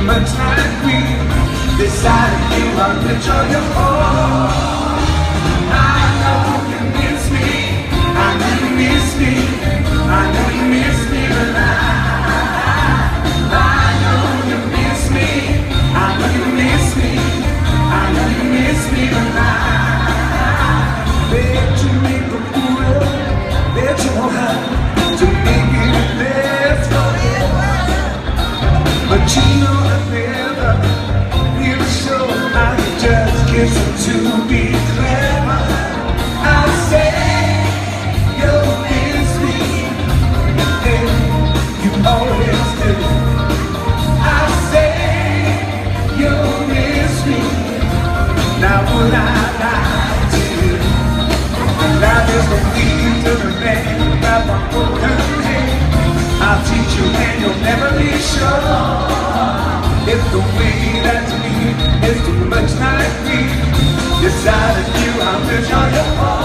much like me. Decided you are rich on your own. I know you miss me. I know you miss me. I know you miss me, but I know you miss me. I know you miss me. I know you miss me, but I bet you make a fool. Bet you know how to make it last forever. But you know I never really show how you just kissing to be clever. I say you miss me, and you always do. I say you miss me. Now would I lie to you? Now there's no need to the man about my broken hand. I'll teach you and you'll never be sure. If the way that you need is too much like me, decided you, I'm rich on your own.